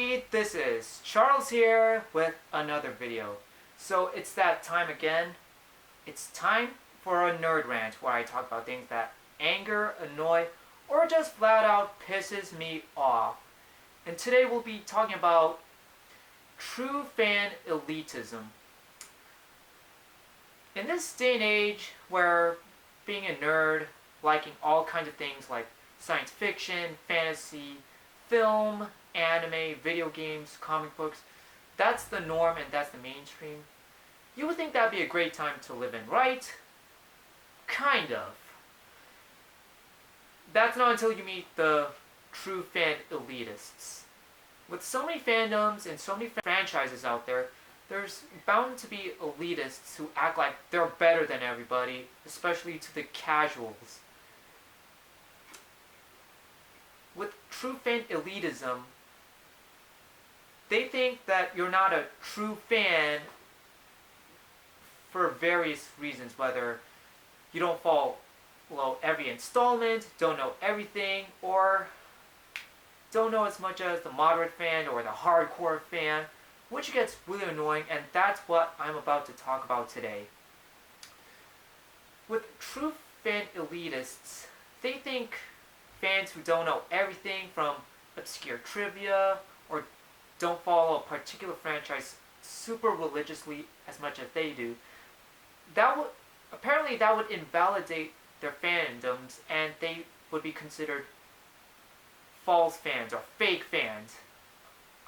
everybody, this is Charles here with another video. So it's that time again. It's time for a nerd rant where I talk about things that anger, annoy, or just flat out pisses me off. And today we'll be talking about true fan elitism. In this day and age where being a nerd, liking all kinds of things like science fiction, fantasy, film, anime, video games, comic books, that's the norm and that's the mainstream. You would think that'd be a great time to live in, right? Kind of. That's not until you meet the true fan elitists. With so many fandoms and so many franchises out there, there's bound to be elitists who act like they're better than everybody, especially to the casuals. With true fan elitism, they think that you're not a true fan for various reasons, whether you don't follow every installment, don't know everything, or don't know as much as the moderate fan or the hardcore fan, which gets really annoying, and that's what I'm about to talk about today. With true fan elitists, they think fans who don't know everything from obscure trivia or don't follow a particular franchise super religiously as much as they do, that would invalidate their fandoms and they would be considered false fans or fake fans.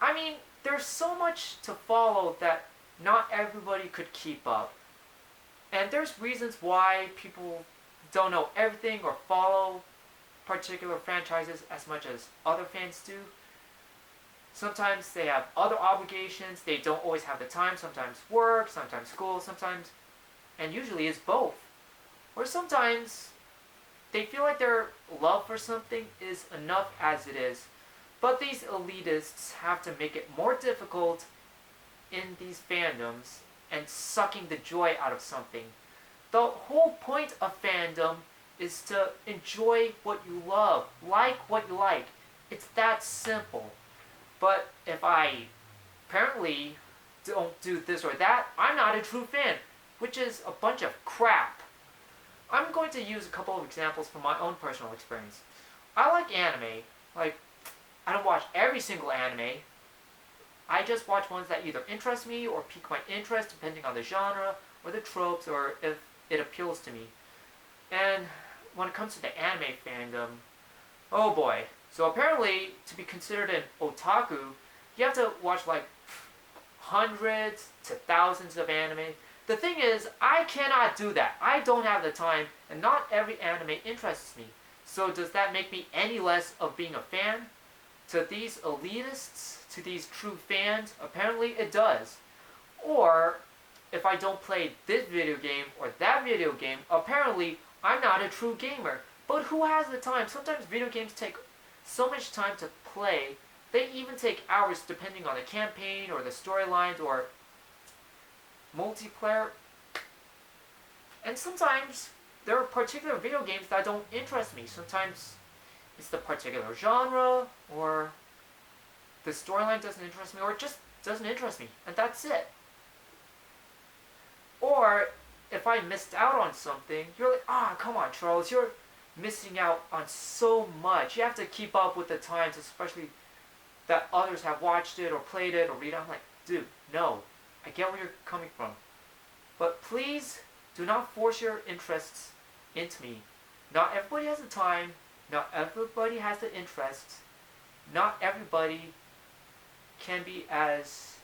I mean, there's so much to follow that not everybody could keep up. And there's reasons why people don't know everything or follow particular franchises as much as other fans do. Sometimes they have other obligations, they don't always have the time, sometimes work, sometimes school, and usually it's both. Or sometimes they feel like their love for something is enough as it is. But these elitists have to make it more difficult in these fandoms and sucking the joy out of something. The whole point of fandom is to enjoy what you love, like what you like. It's that simple. But if I apparently don't do this or that, I'm not a true fan, which is a bunch of crap. I'm going to use a couple of examples from my own personal experience. I like anime. I don't watch every single anime. I just watch ones that either interest me or pique my interest depending on the genre or the tropes or if it appeals to me. And when it comes to the anime fandom, oh boy. So apparently, to be considered an otaku, you have to watch hundreds to thousands of anime. The thing is, I cannot do that. I don't have the time, and not every anime interests me. So does that make me any less of being a fan? To these elitists, to these true fans, apparently it does. Or, if I don't play this video game or that video game, apparently I'm not a true gamer. But who has the time? Sometimes video games take so much time to play. They even take hours depending on the campaign or the storylines or multiplayer. And sometimes there are particular video games that don't interest me. Sometimes it's the particular genre or the storyline doesn't interest me or it just doesn't interest me. And that's it. Or if I missed out on something, you're like, come on, Charles, you're missing out on so much. You have to keep up with the times, especially that others have watched it or played it or read it. I'm like, dude, no. I get where you're coming from. But please do not force your interests into me. Not everybody has the time. Not everybody has the interests. Not everybody can be as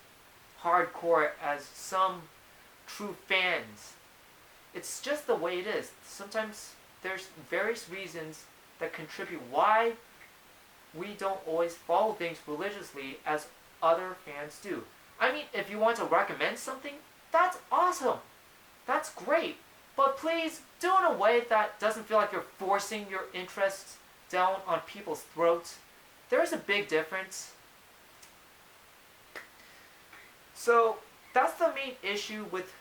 hardcore as some true fans. It's just the way it is. Sometimes there's various reasons that contribute why we don't always follow things religiously as other fans do. I mean, if you want to recommend something, that's awesome. That's great. But please do it in a way that doesn't feel like you're forcing your interests down on people's throats. There is a big difference. So that's the main issue with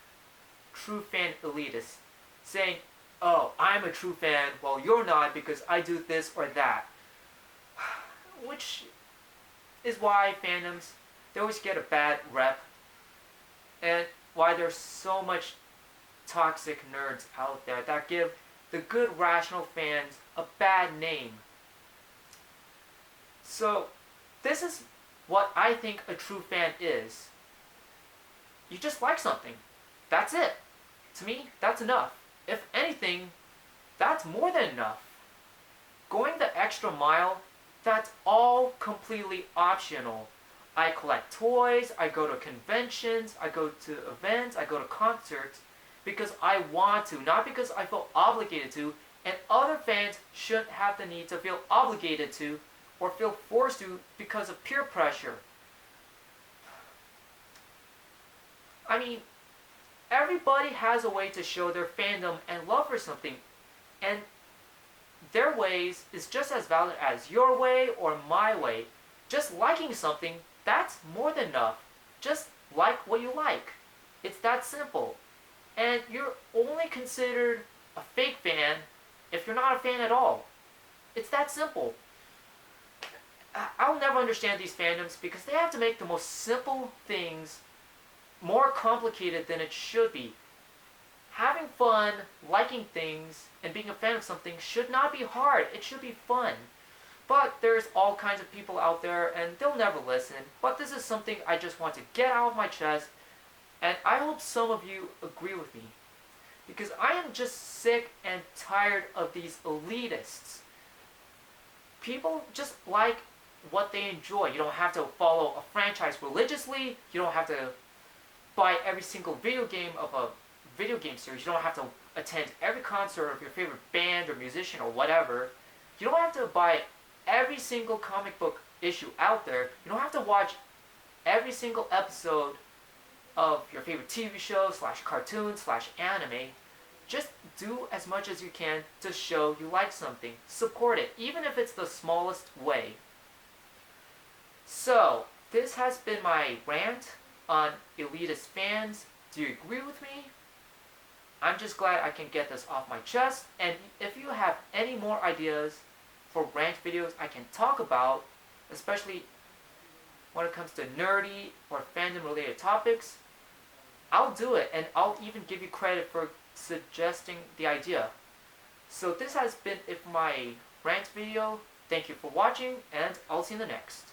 true fan elitists. Saying, oh, I'm a true fan, well you're not because I do this or that. Which is why fandoms, they always get a bad rep, and why there's so much toxic nerds out there that give the good rational fans a bad name. So this is what I think a true fan is. You just like something. That's it. To me, that's enough. If anything, that's more than enough. Going the extra mile, that's all completely optional. I collect toys, I go to conventions, I go to events, I go to concerts because I want to, not because I feel obligated to, and other fans shouldn't have the need to feel obligated to or feel forced to because of peer pressure. I mean, everybody has a way to show their fandom and love for something, and their ways is just as valid as your way or my way. Just liking something, that's more than enough. Just like what you like. It's that simple. And you're only considered a fake fan if you're not a fan at all. It's that simple. I'll never understand these fandoms because they have to make the most simple things more complicated than it should be. Having fun, liking things, and being a fan of something should not be hard. It should be fun. But there's all kinds of people out there and they'll never listen. But this is something I just want to get out of my chest, and I hope some of you agree with me. Because I am just sick and tired of these elitists. People just like what they enjoy. You don't have to follow a franchise religiously. You don't have to buy every single video game of a video game series. You don't have to attend every concert of your favorite band or musician or whatever. You don't have to buy every single comic book issue out there. You don't have to watch every single episode of your favorite TV show / cartoon / anime. Just do as much as you can to show you like something. Support it, even if it's the smallest way. So, this has been my rant on elitist fans. Do you agree with me? I'm just glad I can get this off my chest. And if you have any more ideas for rant videos I can talk about, especially when it comes to nerdy or fandom related topics, I'll do it, and I'll even give you credit for suggesting the idea. So this has been it for my rant video. Thank you for watching, and I'll see you in the next.